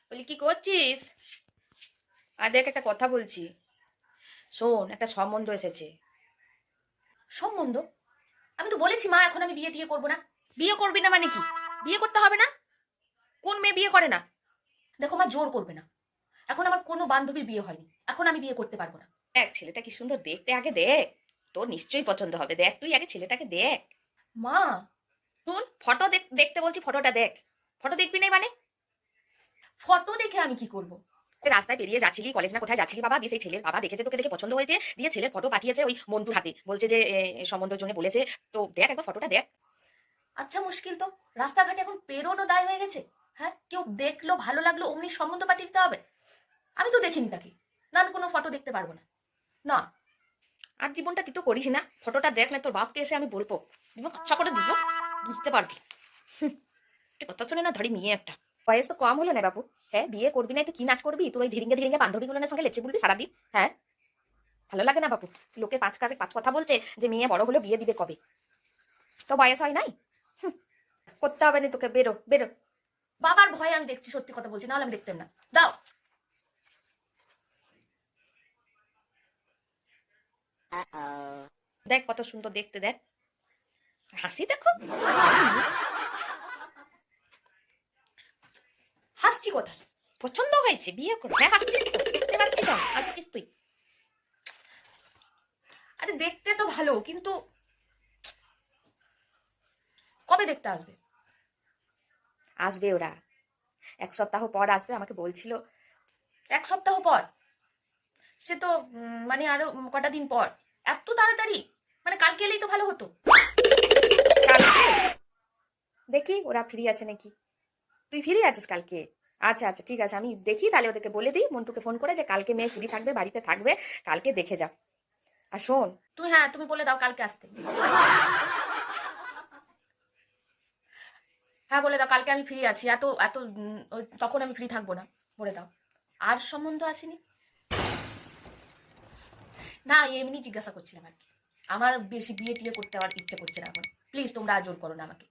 বলি কি করছিস? আর দেখ একটা কথা বলছি, শোন একটা সম্বন্ধ এসেছে। সম্বন্ধ? আমি তো বলেছি মা, এখন আমি বিয়ে টিয়ে করবো না। বিয়ে করবি না মানে কি? বিয়ে করতে হবে না? কোন মেয়ে বিয়ে করে না? দেখো মা, জোর করবে না। এখন আমার কোনো বান্ধবীর বিয়ে হয়নি, এখন আমি বিয়ে করতে পারবো না। দেখ ছেলেটা কি সুন্দর দেখতে, আগে দেখ। তোর নিশ্চয়ই পছন্দ হবে, দেখ তুই আগে ছেলেটাকে দেখ। মা, শুন, ফটো দেখতে বলছি, ফটোটা দেখ। ফটো দেখবি না মানে? ফটো দেখে আমি কি করব? রাস্তায় পেরিয়ে যাচ্ছিলি, কলেজ না কোথায় যাচ্ছিলি বাবা, দিয়ে সেই ছেলের বাবা দেখেছে তোকে, দেখে পছন্দ হয়েছে, দিয়ে ছেলের ফটো পাঠিয়েছে ওই মন্টুর হাতে, বলছে যে সম্বন্ধের জন্য বলেছে। তো দেখ একবার ফটোটা দেখ। আচ্ছা, মুশকিল তো। রাস্তাঘাটে এখন পেরোনো দায় হয়ে গেছে। হ্যাঁ, কেউ দেখলো, ভালো লাগলো, অমনি সম্বন্ধ পাঠিয়ে দিতে হবে? আমি তো দেখিনি তাকে। না, আমি কোনো ফটো দেখতে পারবো না। না। আর জীবনটা তুই তো করিস না, ফটোটা দেখ না, তোর বাপকে এসে আমি বলবো, দিব আচ্ছা করে দিব, বুঝতে পারবি। হুম, তুই কথা শুনে না ধরি মেয়ে একটা। বয়স তো কম হলো না বাবু। হ্যাঁ, বিয়ে করবি না তো কি নাচ করবি? তোর ওই ধীরিঙ্গে ধীরিঙ্গে বান্ধবীগুলোর সঙ্গে লেচে বলবি সারাদিন? হ্যাঁ, ভালো লাগে না বাবু। লোকে পাঁচ কথা বলছে যে মেয়ে বড় হলো বিয়ে দিবে কবে। তো বয়স হয় নাই। হুম, করতে হবে না তোকে, বেরো বেরো। বাবার ভয়ে আমি দেখছি, সত্যি কথা বলছি, নাহলে আমি দেখতাম না। দাও। দেখ কত সুন্দর দেখতে, দেখ হাসি দেখো। হাসছি কোথায়? পছন্দ হয়েছে, বিয়ে করো। হ্যাঁ হাসছিস তো, দেখতে পাচ্ছি তো হাসছিস তুই। আরে দেখতে তো ভালো, কিন্তু কবে দেখতে আসবে? আসবে ওরা, 1 সপ্তাহ পর আসবে, আমাকে বলছিল। 1 সপ্তাহ পর? সে তো মানে আরো কটা দিন পর। এত তাড়াতাড়ি? মানে কালকে এলেই তো ভালো হতো। কালকে দেখি ওরা ফ্রি আছে নাকি। তুই ফ্রি আছিস কালকে? আচ্ছা আচ্ছা ঠিক আছে, আমি দেখি তাহলে ওদেরকে বলে দিই, মন্টুকে ফোন করে, যে কালকে মেয়ে ফ্রি থাকবে, বাড়িতে থাকবে, কালকে দেখে যা। আর শোন, তুমি, হ্যাঁ, তুমি বলে দাও কালকে আসতে। হ্যাঁ, বলে দাও কালকে আমি ফ্রি আছি। এত এত তখন আমি ফ্রি থাকবো না। বলে দাও। আর সম্বন্ধ আসেনি? না, এমনি জিজ্ঞাসা করছিলাম আর কি। আমার বেশি বিয়ে টিয়ে করতে আমার ইচ্ছে করছে না এখন। প্লিজ তোমরা আর জোর করো না আমাকে।